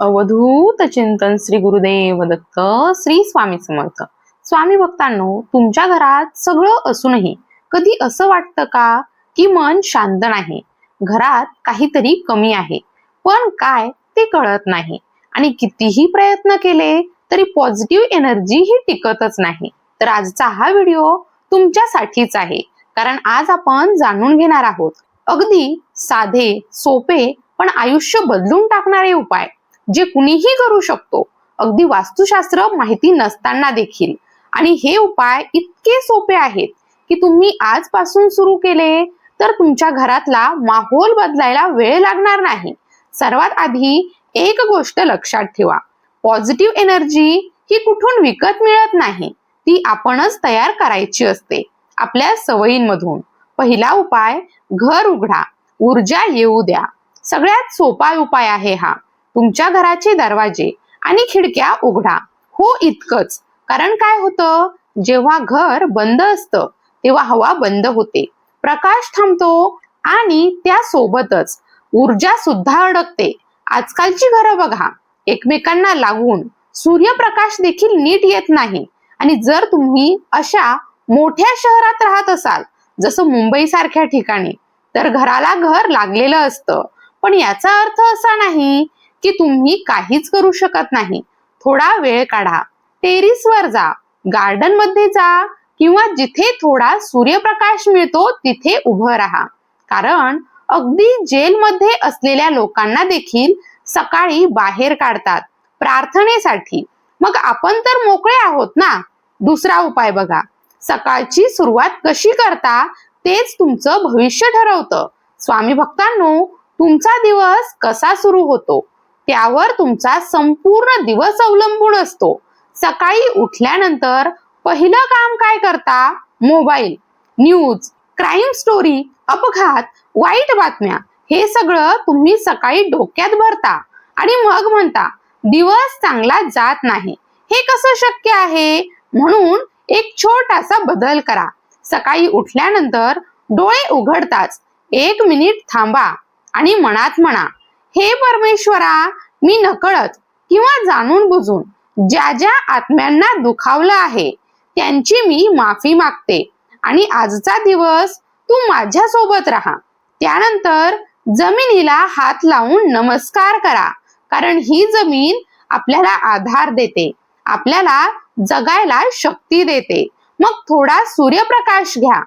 अवधूत चिंतन श्री गुरुदेव दत्त श्री स्वामी समर्थ. स्वामी भक्तांनो, तुमच्या घरात सगळं असूनही कधी असं वाटतं का की मन शांत नाही, घरात काहीतरी कमी आहे, पण काय ते कळत नाही आणि कितीही प्रयत्न केले तरी पॉझिटिव्ह एनर्जी ही टिकतच नाही? तर आजचा हा व्हिडिओ तुमच्यासाठीच आहे, कारण आज आपण जाणून घेणार आहोत अगदी साधे, सोपे पण आयुष्य बदलून टाकणारे उपाय जे कुणीही करू शकतो, अगदी वास्तुशास्त्र माहिती नसताना देखील. आणि हे उपाय इतके सोपे आहेत की तुम्ही आजपासून सुरू केले तर तुमच्या घरातला माहोल बदलायला वेळ लागणार नाही. सर्वात आधी एक गोष्ट लक्षात ठेवा, पॉझिटिव्ह एनर्जी ही कुठून विकत मिळत नाही, ती आपणच तयार करायची असते आपल्या सवयींमधून. पहिला उपाय, घर उघडा, ऊर्जा येऊ द्या. सगळ्यात सोपा उपाय आहे हा. तुमच्या घराचे दरवाजे आणि खिडक्या उघडा. हो, इतकंच. कारण काय होतं, जेव्हा घर बंद असतं तेव्हा हवा बंद होते, प्रकाश थांबतो आणि त्यासोबतच ऊर्जा सुद्धा अडकते. आजकालची घरं बघा, एकमेकांना लागून सूर्यप्रकाश देखील नीट येत नाही. आणि जर तुम्ही अशा मोठ्या शहरात राहत असाल, जसं मुंबई सारख्या ठिकाणी, तर घराला घर लागलेलं असतं. पण याचा अर्थ असा नाही की तुम्ही काहीच करू शकत नाही. थोडा वेळ काढा, टेरिसवर जा, गार्डन मध्ये जा, किंवा जिथे थोडा सूर्यप्रकाश मिळतो तिथे उभं राहा. कारण अगदी जेलमध्ये असलेल्या लोकांना देखील सकाळी बाहेर काढतात प्रार्थनेसाठी. मग आपण तर मोकळे आहोत ना. दुसरा उपाय बघा, सकाळची सुरुवात कशी करता तेच तुमचं भविष्य ठरवतं. स्वामी भक्तांनो, तुमचा दिवस कसा सुरू होतो त्यावर तुमचा संपूर्ण दिवस अवलंबून असतो. सकाळी उठल्यानंतर पहिलं काम काय करता? मोबाईल, न्यूज, क्राईम स्टोरी, अपघात, वाईट बातम्या, हे सगळं तुम्ही सकाळी डोक्यात भरता आणि मग म्हणता दिवस चांगला जात नाही. हे कसं शक्य आहे? म्हणून एक छोटासा बदल करा. सकाळी उठल्यानंतर डोळे उघडताच 1 मिनिट थांबा आणि मनात म्हणा, हे परमेश्वरा, मी नकळत किंवा जाणून बुजून ज्या ज्या आत्म्यांना दुखावलं आहे त्यांची मी माफी मागते आणि आजचा दिवस तू माझ्या सोबत राहा. त्यानंतर जमिनीला हात लावून नमस्कार करा, कारण ही जमीन आपल्याला आधार देते, आपल्याला जगायला शक्ती देते. मग थोडा सूर्यप्रकाश घ्या,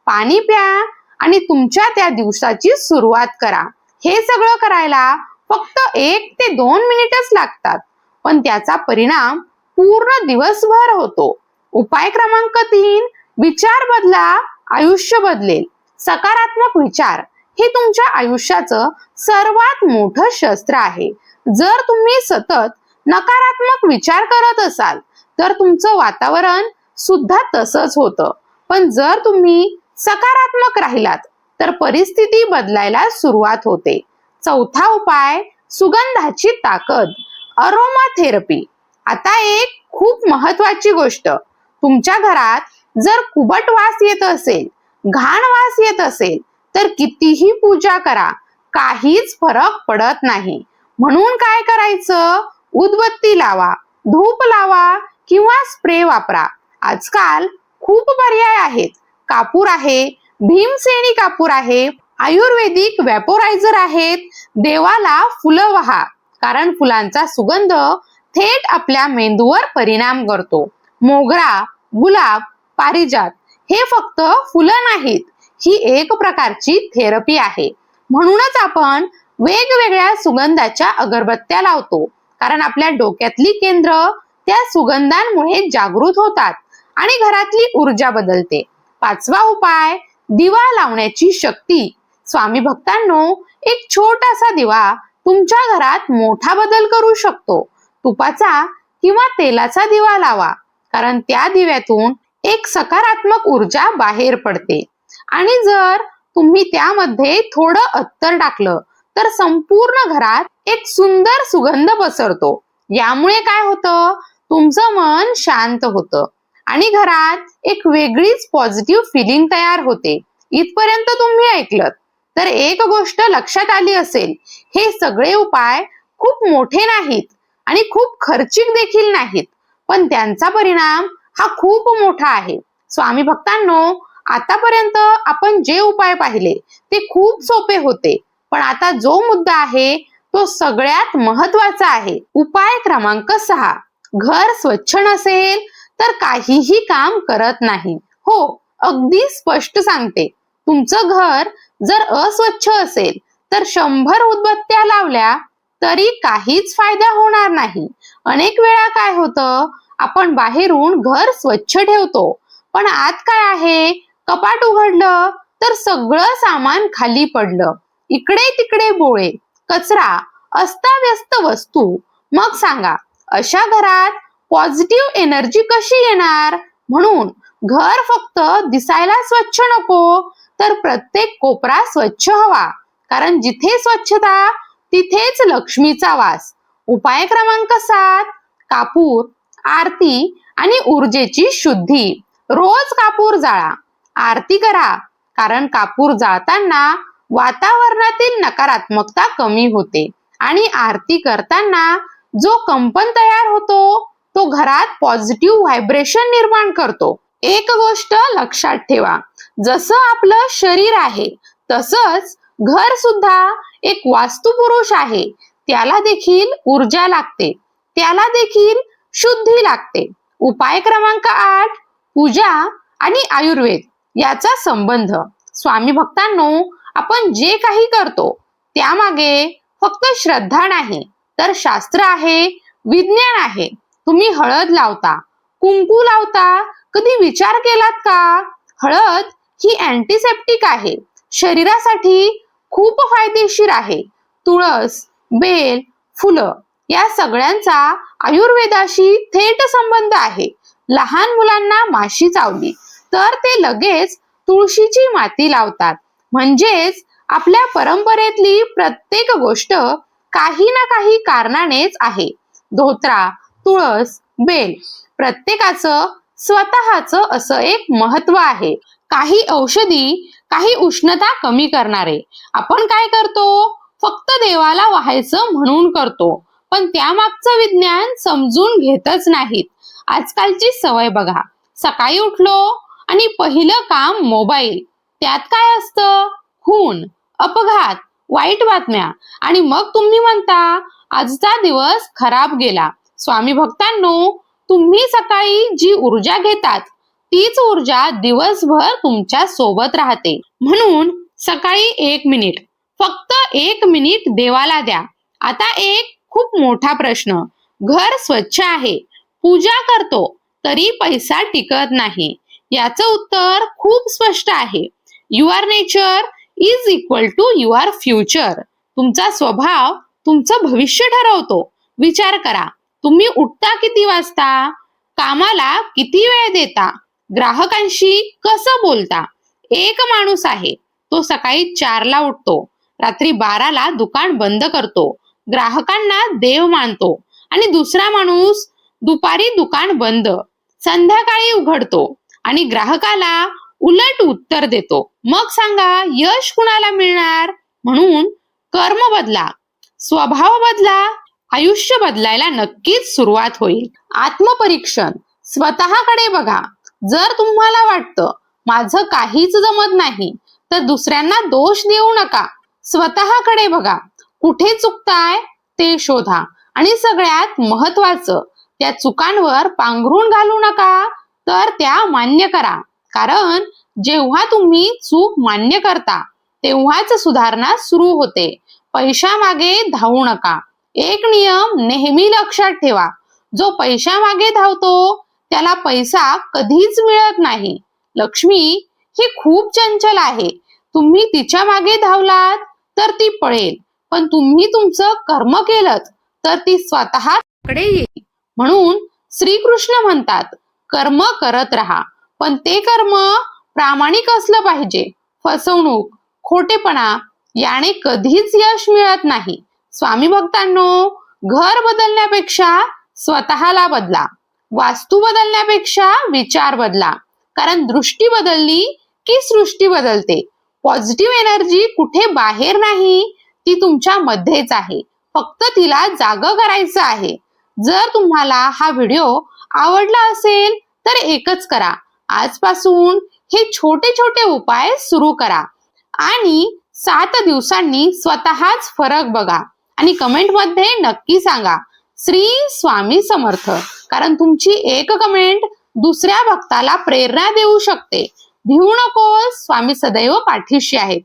पाणी प्या आणि तुमच्या त्या दिवसाची सुरुवात करा. हे सगळं करायला फक्त 1 ते 2 मिनिटच लागतात, पण त्याचा परिणाम पूर्ण दिवसभर होतो. उपाय क्रमांक 3, विचार बदला, आयुष्य बदलेल. सकारात्मक विचार हे तुमच्या आयुष्याचं सर्वात मोठं शस्त्र आहे. जर तुम्ही सतत नकारात्मक विचार करत असाल तर तुमचं वातावरण सुद्धा तसंच होतं. पण जर तुम्ही सकारात्मक राहिलात तर परिस्थिती बदलायला सुरुवात होते. चौथा उपाय, सुगंधाची ताकद, अरोमा थेरपी. आता एक खूप महत्वाची गोष्ट, तुमच्या घरात जर कुबट वास येत असेल, घाण वास येत असेल, तर कितीही पूजा करा, काहीच फरक पडत नाही. म्हणून काय करायचं? उदबत्ती लावा, धूप लावा किंवा स्प्रे वापरा. आजकाल खूप पर्याय आहेत. कापूर आहे, भीमसेनी कापूर आहे, आयुर्वेदिक व्हॅपोरायझर आहेत. देवाला फुलं वाहा, कारण फुलांचा सुगंध थेट आपल्या मेंदूवर परिणाम करतो. मोगरा, गुलाब, पारिजात हे फक्त फुलं नाहीत, ही एक प्रकारची थेरपी आहे. म्हणूनच आपण वेगवेगळ्या सुगंधाच्या अगरबत्त्या लावतो, कारण आपल्या डोक्यातली केंद्र त्या सुगंधांमुळे जागृत होतात आणि घरातली ऊर्जा बदलते. पाचवा उपाय, दिवा लावण्याची शक्ती. स्वामी भक्तांनो, एक छोटासा दिवा तुमच्या घरात मोठा बदल करू शकतो. तुपाचा किंवा तेलाचा दिवा लावा, कारण त्या दिव्यातून एक सकारात्मक ऊर्जा बाहेर पडते. आणि जर तुम्ही त्यामध्ये थोडं अत्तर टाकलं तर संपूर्ण घरात एक सुंदर सुगंध पसरतो. यामुळे काय होतं, तुमचं मन शांत होतं आणि घरात एक वेगळीच पॉझिटिव्ह फिलिंग तयार होते. इथपर्यंत तुम्ही ऐकलत तर एक गोष्ट लक्षात आली असेल, हे सगळे उपाय खूप मोठे नाहीत आणि खूप खर्चिक देखील नाहीत, पण त्यांचा परिणाम हा खूप मोठा आहे. स्वामी भक्तांनो, आतापर्यंत आपण जे उपाय पाहिले ते खूप सोपे होते, पण आता जो मुद्दा आहे तो सगळ्यात महत्वाचा आहे. उपाय क्रमांक 6. घर स्वच्छ नसेल तर काहीही काम करत नाही. हो, अगदी स्पष्ट सांगते. तुमचं घर जर अस्वच्छ असेल तर 100 उदबत्त्या लावल्या तरी काहीच फायदा होणार नाही. अनेक वेळा काय होतं, आपण बाहेरून घर स्वच्छ ठेवतो, पण आत काय आहे, कपाट उघडलं तर सगळं सामान खाली पडलं, इकडे तिकडे बोळे, कचरा, अस्ताव्यस्त वस्तू. मग सांगा, अशा घरात पॉझिटिव्ह एनर्जी कशी येणार? म्हणून घर फक्त दिसायला स्वच्छ नको, तर प्रत्येक कोपरा स्वच्छ हवा, कारण जिथे स्वच्छता तिथेच लक्ष्मीचा वास. उपाय क्रमांक 7. कापूर, आरती आणि ऊर्जेची शुद्धी. रोज कापूर जाळा, आरती करा, कारण कापूर जाळताना वातावरणातील नकारात्मकता कमी होते आणि आरती करताना जो कंपन तयार होतो तो घरात पॉझिटिव्ह व्हायब्रेशन निर्माण करतो. एक गोष्ट लक्षात ठेवा, जसं आपलं शरीर आहे तसंच घर सुद्धा एक वास्तुपुरुष आहे. त्याला देखील ऊर्जा लागते, त्याला देखील शुद्धी लागते. उपाय क्रमांक 8. पूजा आणि आयुर्वेद याचा संबंध. स्वामी भक्तांनो, आपण जे काही करतो त्यामागे फक्त श्रद्धा नाही, तर शास्त्र आहे, विज्ञान आहे. तुम्ही हळद लावता, कुंकू लावता, कधी विचार केलात का? हळद ही अँटीसेप्टिक आहे, शरीरासाठी खूप फायदेशीर आहे. तुळस, बेल, फुलं या सगळ्यांचा आयुर्वेदाशी थेट संबंध आहे. लहान मुलांना माशी चावली तर ते लगेच तुळशीची माती लावतात. म्हणजेच आपल्या परंपरेतली प्रत्येक गोष्ट काही ना काही कारणानेच आहे. धोत्रा, तुळस, बेल प्रत्येकाचं स्वतःचं असं एक महत्व आहे. काही औषधी, काही उष्णता कमी करणारे. आपण काय करतो, फक्त देवाला व्हायचं म्हणून करतो, पण त्यामागचं विज्ञान समजून घेतच नाहीत. आजकालची सवय बघा, सकाळी उठलो आणि पहिलं काम मोबाईल. त्यात काय असतं, खून, अपघात, वाईट बातम्या, आणि मग तुम्ही म्हणता आजचा दिवस खराब गेला. स्वामी भक्तांनो, तुम्ही सकाळी जी ऊर्जा घेतात तीच ऊर्जा दिवसभर तुमच्या सोबत राहते. म्हणून सकाळी 1 मिनिट, फक्त 1 मिनिट देवाला द्या. आता एक खूप मोठा प्रश्न, घर स्वच्छ आहे, पूजा करतो तरी पैसा टिकत नाही. याचं उत्तर खूप स्पष्ट आहे. Your nature is equal to your future. तुमचा स्वभाव तुमचं भविष्य ठरवतो. विचार करा, तुम्ही उठता किती वाजता, कामाला किती वेळ देता, ग्राहकांशी कसं बोलता. एक माणूस आहे, तो सकाळी 4ला उठतो, रात्री 12ला दुकान बंद करतो, ग्राहकांना देव मानतो, आणि दुसरा माणूस दुपारी दुकान बंद, संध्याकाळी उघडतो आणि ग्राहकाला उलट उत्तर देतो. मग सांगा, यश कुणाला मिळणार? म्हणून कर्म बदला, स्वभाव बदला, आयुष्य बदलायला नक्कीच सुरुवात होईल. आत्मपरीक्षण, स्वतःकडे बघा. जर तुम्हाला वाटतं माझं काहीच जमत नाही, तर दुसऱ्यांना दोष देऊ नका. स्वतःकडे बघा, कुठे चुकताय ते शोधा, आणि सगळ्यात महत्वाचं, त्या चुकांवर पांघरून घालू नका, तर त्या मान्य करा. कारण जेव्हा तुम्ही चूक मान्य करता तेव्हाच सुधारणा सुरू होते. पैशामागे धावू नका. एक नियम नेहमी लक्षात ठेवा, जो पैशामागे धावतो त्याला पैसा कधीच मिळत नाही. लक्ष्मी ही खूप चंचल आहे. तुम्ही तिच्या मागे धावलात तर ती पळेल, पण तुम्ही तुमचं कर्म केलं तर ती स्वतःकडे येईल. म्हणून श्रीकृष्ण म्हणतात, कर्म करत राहा, पण ते कर्म प्रामाणिक असलं पाहिजे. फसवणूक, खोटेपणा याने कधीच यश मिळत नाही. स्वामी भक्तांनो, घर बदलण्यापेक्षा स्वतःला बदला, वास्तू बदलण्यापेक्षा विचार बदला, कारण दृष्टी बदलली की सृष्टी बदलते. पॉझिटिव्ह एनर्जी कुठे बाहेर नाही, ती तुमच्या मध्येच आहे. फक्त तिला जागं करायचं आहे. जर तुम्हाला हा व्हिडिओ आवडला असेल तर एकच करा, आजपासून हे छोटे छोटे उपाय सुरू करा आणि 7 दिवसांनी स्वतःच फरक बघा आणि कमेंटमध्ये नक्की सांगा श्री स्वामी समर्थ. कारण तुमची एक कमेंट दुसऱ्या भक्ताला प्रेरणा देऊ शकते. भिवू नकोस, स्वामी सदैव पाठीशी आहेत.